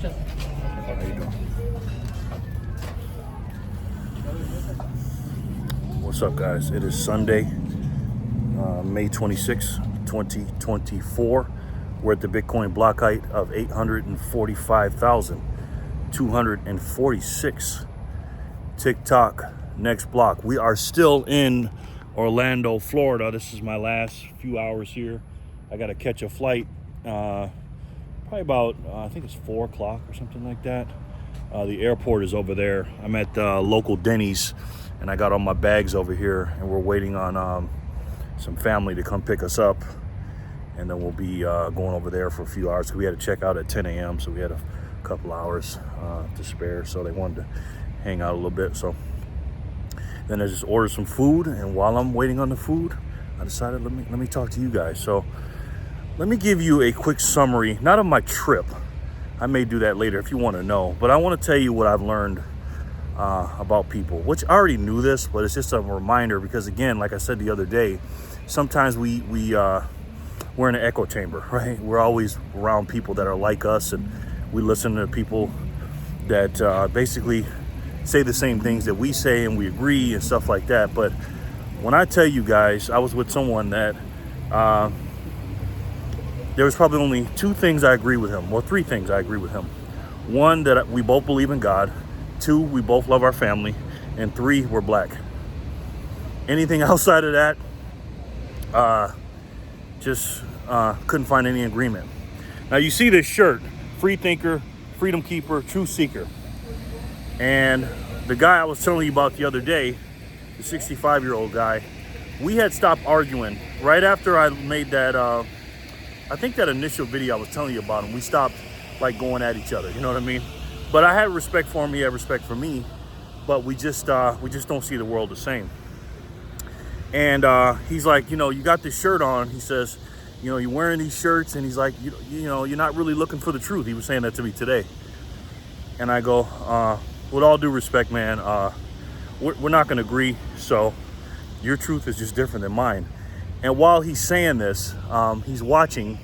How you doing? What's up, guys? It is Sunday, May 26, 2024. We're at the Bitcoin block height of 845,246. TikTok, next block. We are still in Orlando, Florida. This is my last few hours here. I got to catch a flight, probably about, I think it's 4 o'clock or something like that. The airport is over there. I'm at local Dinny's, and I got all my bags over here, and we're waiting on some family to come pick us up. And then we'll be going over there for a few hours. We had to check out at 10 a.m., so we had a couple hours to spare. So they wanted to hang out a little bit. So then I just ordered some food, and while I'm waiting on the food, I decided let me talk to you guys. So let me give you a quick summary, not of my trip. I may do that later if you want to know, but I want to tell you what I've learned about people, which I already knew this, but it's just a reminder because, again, like I said the other day, sometimes we're in an echo chamber, right? We're always around people that are like us, and we listen to people that basically say the same things that we say, and we agree and stuff like that. But when I tell you guys, I was with someone that there was probably only 2 things I agree with him. Well, 3 things I agree with him. 1, that we both believe in God. 2, we both love our family. And 3, we're black. Anything outside of that, just couldn't find any agreement. Now you see this shirt, free thinker, freedom keeper, truth seeker. And the guy I was telling you about the other day, the 65-year-old guy, we had stopped arguing right after I made that, I think that initial video I was telling you about him. We stopped like going at each other, you know what I mean? But I had respect for him, he had respect for me, but we just don't see the world the same. And he's like, you know, you got this shirt on. He says, you know, you're wearing these shirts, and he's like, you know, you're not really looking for the truth. He was saying that to me today. And I go, with all due respect, man, we're not going to agree. So your truth is just different than mine. And while he's saying this, he's watching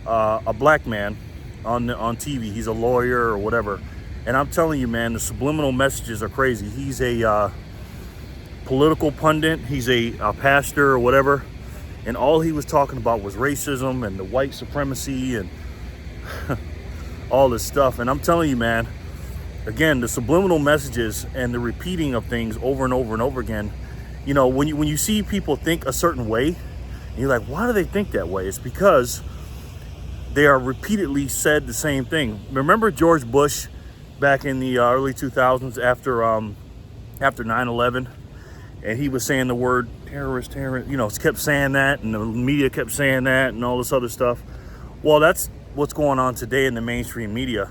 a black man on TV. He's a lawyer or whatever. And I'm telling you, man, the subliminal messages are crazy. He's a political pundit. He's a pastor or whatever. And all he was talking about was racism and the white supremacy and all this stuff. And I'm telling you, man, again, the subliminal messages and the repeating of things over and over and over again. You know, when you see people think a certain way, and you're like, why do they think that way? It's because they are repeatedly said the same thing. Remember George Bush back in the early 2000s after 9/11, and he was saying the word terrorist, you know, kept saying that, and the media kept saying that, and all this other stuff. Well, that's what's going on today in the mainstream media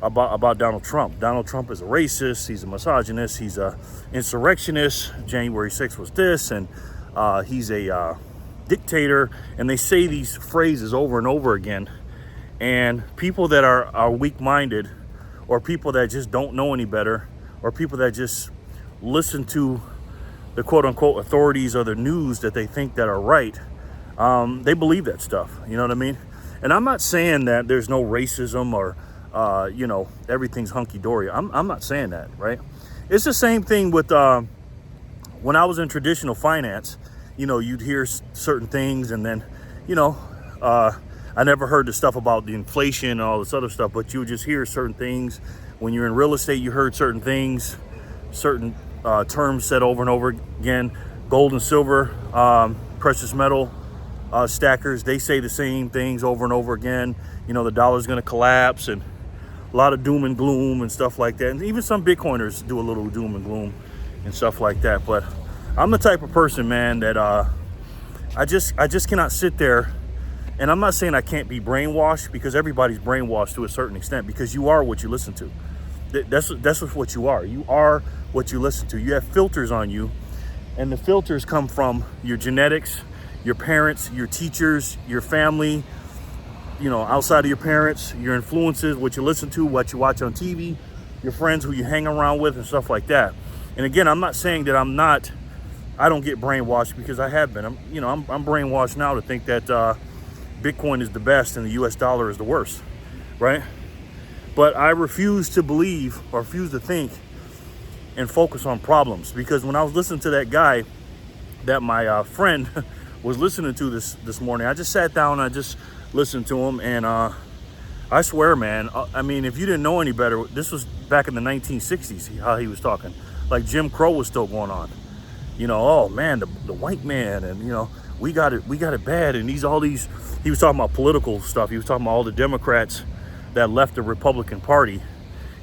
about Donald Trump. Donald Trump is a racist, he's a misogynist, he's a insurrectionist, January 6th was this, and he's a dictator, and they say these phrases over and over again. And people that are weak-minded, or people that just don't know any better, or people that just listen to the quote-unquote authorities or the news that they think that are right, they believe that stuff, you know what I mean? And I'm not saying that there's no racism or you know, everything's hunky-dory. I'm not saying that, right? It's the same thing with when I was in traditional finance. You know, you'd hear certain things, and then, you know, I never heard the stuff about the inflation and all this other stuff, but you would just hear certain things. When you're in real estate, you heard certain things, certain terms said over and over again. Gold and silver, precious metal stackers, they say the same things over and over again. You know, the dollar's going to collapse, and a lot of doom and gloom and stuff like that. And even some Bitcoiners do a little doom and gloom and stuff like that. But I'm the type of person, man, that I just cannot sit there. And I'm not saying I can't be brainwashed, because everybody's brainwashed to a certain extent, because you are what you listen to. That's what you are. You are what you listen to. You have filters on you, and the filters come from your genetics, your parents, your teachers, your family, you know, outside of your parents, your influences, what you listen to, what you watch on TV, your friends who you hang around with, and stuff like that. And again, I'm not saying that I don't get brainwashed, because I have been. I'm brainwashed now to think that Bitcoin is the best and the US dollar is the worst, right? But I refuse to believe or refuse to think and focus on problems, because when I was listening to that guy that my friend was listening to this morning, I just sat down and I just listened to him, and I swear, man, I mean, if you didn't know any better, this was back in the 1960s, how he was talking. Like Jim Crow was still going on. You know, oh man, the white man, and you know, we got it bad, and he was talking about political stuff. He was talking about all the Democrats that left the Republican Party,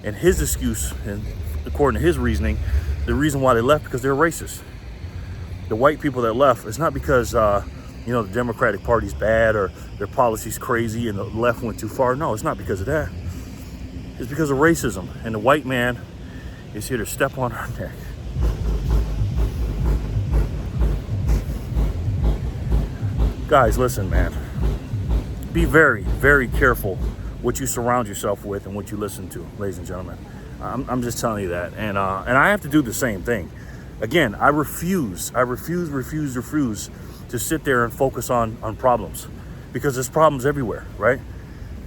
and his excuse, and according to his reasoning, the reason why they left, because they're racist. The white people that left, it's not because you know, the Democratic Party's bad or their policy's crazy and the left went too far. No, it's not because of that. It's because of racism, and the white man is here to step on our neck. Guys, listen, man. Be very, very careful what you surround yourself with and what you listen to, ladies and gentlemen. I'm just telling you that, and I have to do the same thing. Again, I refuse to sit there and focus on problems, because there's problems everywhere, right?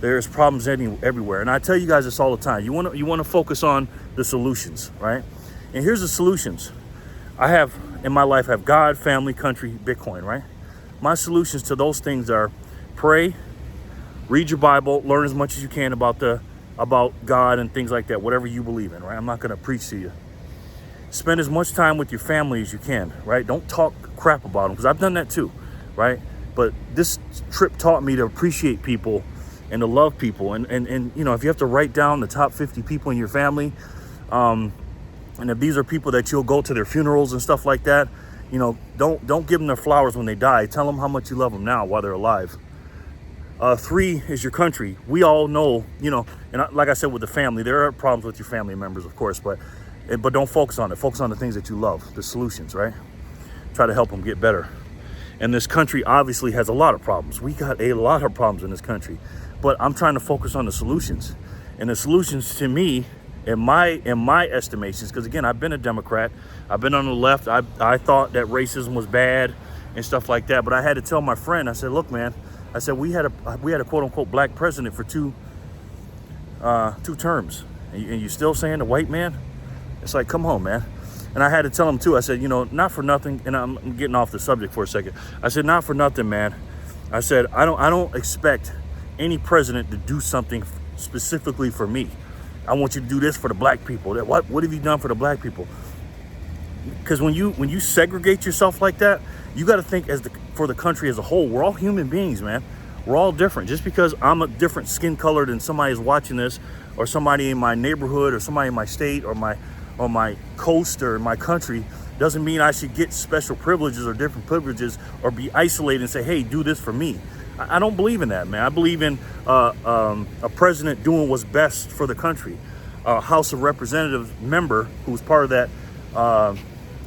There's problems everywhere, and I tell you guys this all the time. You want to focus on the solutions, right? And here's the solutions. I have in my life, have God, family, country, Bitcoin, right? My solutions to those things are pray, read your Bible, learn as much as you can about God and things like that, whatever you believe in, right? I'm not going to preach to you. Spend as much time with your family as you can, right? Don't talk crap about them, because I've done that too, right? But this trip taught me to appreciate people and to love people. And you know, if you have to write down the top 50 people in your family, and if these are people that you'll go to their funerals and stuff like that, you know, don't give them their flowers when they die. Tell them how much you love them now while they're alive. 3 is your country. We all know, you know, and like I said, with the family, there are problems with your family members, of course, but don't focus on it. Focus on the things that you love, the solutions, right? Try to help them get better. And this country obviously has a lot of problems. We got a lot of problems in this country, but I'm trying to focus on the solutions. And the solutions to me, in my estimations, because again, I've been a Democrat, I've been on the left. I thought that racism was bad and stuff like that, but I had to tell my friend, I said, look, man, I said, we had a quote unquote black president for two terms, and you still saying the white man? It's like, come on, man. And I had to tell him too, I said, you know, not for nothing, and I'm getting off the subject for a second. I said, not for nothing, man. I said, I don't expect any president to do something specifically for me. I want you to do this for the black people. What have you done for the black people? Because when you segregate yourself like that, you got to think for the country as a whole. We're all human beings, man. We're all different. Just because I'm a different skin color than somebody is watching this, or somebody in my neighborhood, or somebody in my state, or my coast, or my country, doesn't mean I should get special privileges or different privileges, or be isolated and say, hey, do this for me. I don't believe in that, man. I believe in a president doing what's best for the country. A House of Representatives member who's part of that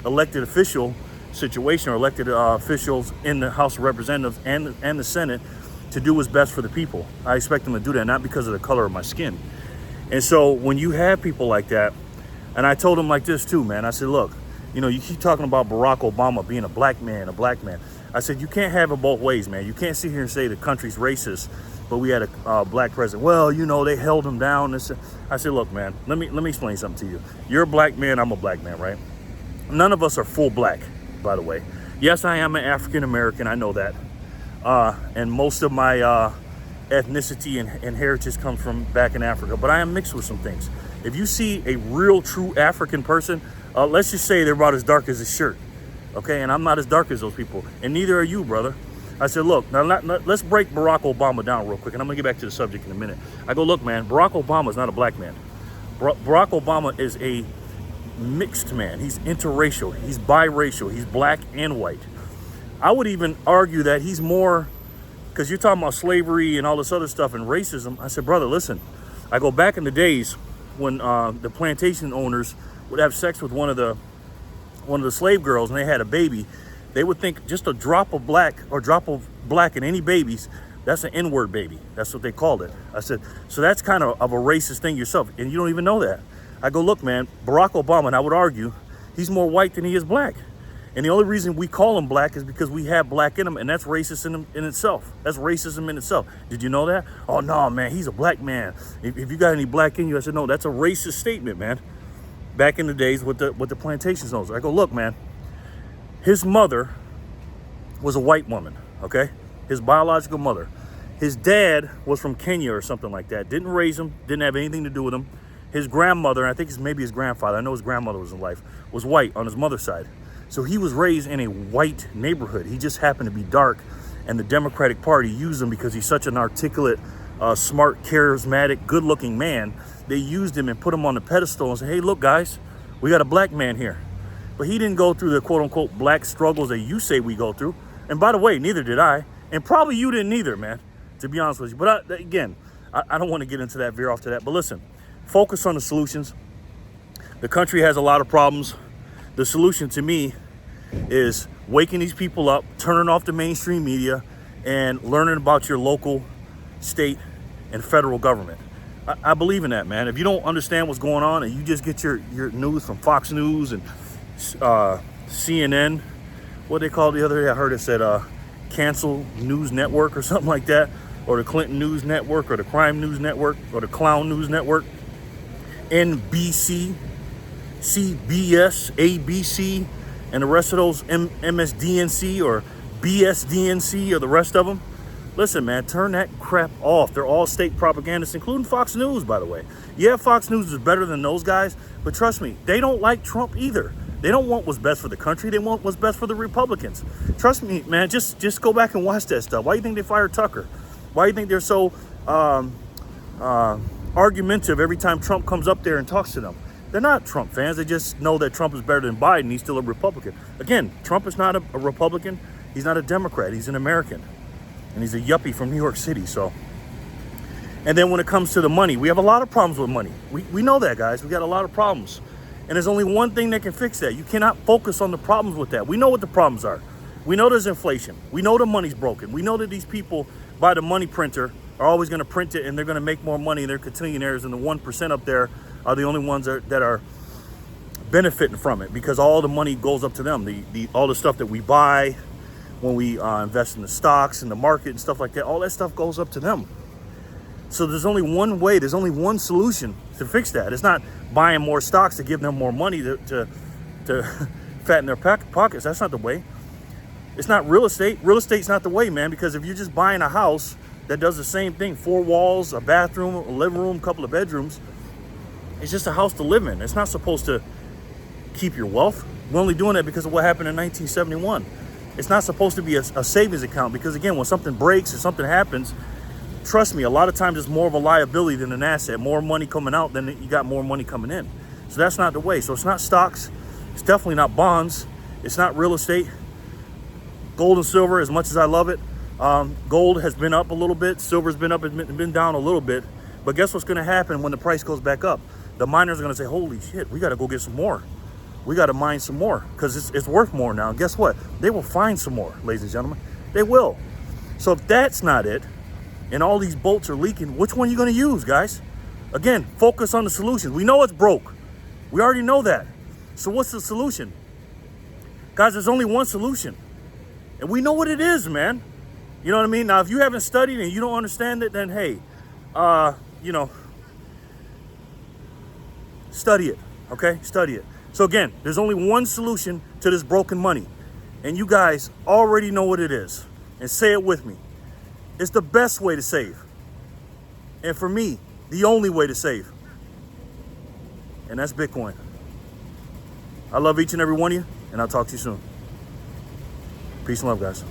elected official situation, or elected officials in the House of Representatives and the Senate, to do what's best for the people. I expect them to do that, not because of the color of my skin. And so when you have people like that, and I told him like this too, man, I said, look, you know, you keep talking about Barack Obama being a black man. I said, you can't have it both ways, man. You can't sit here and say the country's racist, but we had a black president. Well, you know, they held him down. I said, look, man, let me explain something to you. You're a black man, I'm a black man, right? None of us are full black, by the way. Yes, I am an African American, I know that. And most of my ethnicity and heritage comes from back in Africa, but I am mixed with some things. If you see a real, true African person, let's just say they're about as dark as his shirt, okay? And I'm not as dark as those people, and neither are you, brother. I said, look, now let's break Barack Obama down real quick, and I'm gonna get back to the subject in a minute. I go, look, man, Barack Obama is not a black man. Barack Obama is a mixed man. He's interracial, he's biracial, he's black and white. I would even argue that he's more, because you're talking about slavery and all this other stuff and racism. I said, brother, listen, I go back in the days when the plantation owners would have sex with one of the slave girls and they had a baby, they would think just a drop of black in any babies, that's an N-word baby. That's what they called it. I said, so that's kind of a racist thing yourself, and you don't even know that. I go, look, man, Barack Obama, and I would argue, he's more white than he is black. And the only reason we call them black is because we have black in them, and that's racist in itself. That's racism in itself. Did you know that? Oh, no, man, he's a black man. If you got any black in you, I said, no, that's a racist statement, man. Back in the days with the plantation zones. I go, look, man, his mother was a white woman, okay? His biological mother. His dad was from Kenya or something like that. Didn't raise him, didn't have anything to do with him. His grandmother, I think it's maybe his grandfather, I know his grandmother was in life, was white on his mother's side. So he was raised in a white neighborhood. He just happened to be dark, and the Democratic Party used him because he's such an articulate, smart, charismatic, good-looking man. They used him and put him on the pedestal and said, hey, look, guys, we got a black man here. But he didn't go through the quote-unquote black struggles that you say we go through. And by the way, neither did I. And probably you didn't either, man, to be honest with you. But again, I don't want to get into that, veer off to that. But listen, focus on the solutions. The country has a lot of problems. The solution to me is waking these people up, turning off the mainstream media, and learning about your local, state, and federal government. I believe in that, man. If you don't understand what's going on and you just get your news from Fox News and CNN, what they call the other day, I heard it said Cancel News Network or something like that, or the Clinton News Network, or the Crime News Network, or the Clown News Network, NBC, CBS, ABC, and the rest of those MSDNC or BSDNC or the rest of them. Listen, man, turn that crap off. They're all state propagandists, including Fox News, by the way. Yeah, Fox News is better than those guys, but trust me, they don't like Trump either. They don't want what's best for the country. They want what's best for the Republicans. Trust me, man, just go back and watch that stuff. Why do you think they fired Tucker? Why do you think they're so argumentative every time Trump comes up there and talks to them? They're not Trump fans. They just know that Trump is better than Biden. He's still a Republican. Again, Trump is not a Republican. He's not a Democrat. He's an American. And he's a yuppie from New York City. So, and then when it comes to the money, we have a lot of problems with money. We know that, guys. We got a lot of problems. And there's only one thing that can fix that. You cannot focus on the problems with that. We know what the problems are. We know there's inflation. We know the money's broken. We know that these people by the money printer are always going to print it, and they're going to make more money, and they're quintillion and the 1% up there are the only ones that are benefiting from it, because all the money goes up to them. All the stuff that we buy when we invest in the stocks and the market and stuff like that, all that stuff goes up to them. So there's only one way, there's only one solution to fix that. It's not buying more stocks to give them more money to fatten their pockets. That's not the way. It's not real estate. Real estate's not the way, man, because if you're just buying a house that does the same thing, 4 walls, a bathroom, a living room, a couple of bedrooms, it's just a house to live in. It's not supposed to keep your wealth. We're only doing that because of what happened in 1971. It's not supposed to be a savings account, because again, when something breaks or something happens, trust me, a lot of times it's more of a liability than an asset. More money coming out than you got more money coming in. So that's not the way. So it's not stocks. It's definitely not bonds. It's not real estate. Gold and silver, as much as I love it, gold has been up a little bit. Silver's been up, it's been down a little bit. But guess what's going to happen when the price goes back up? The miners are going to say, holy shit, we got to go get some more. We got to mine some more because it's worth more now. And guess what? They will find some more, ladies and gentlemen. They will. So if that's not it, and all these bolts are leaking, which one are you going to use, guys? Again, focus on the solutions. We know it's broke. We already know that. So what's the solution? Guys, there's only one solution. And we know what it is, man. You know what I mean? Now, if you haven't studied and you don't understand it, then hey, study it, okay? Study it. So again, there's only one solution to this broken money. And you guys already know what it is. And say it with me. It's the best way to save. And for me, the only way to save. And that's Bitcoin. I love each and every one of you, and I'll talk to you soon. Peace and love, guys.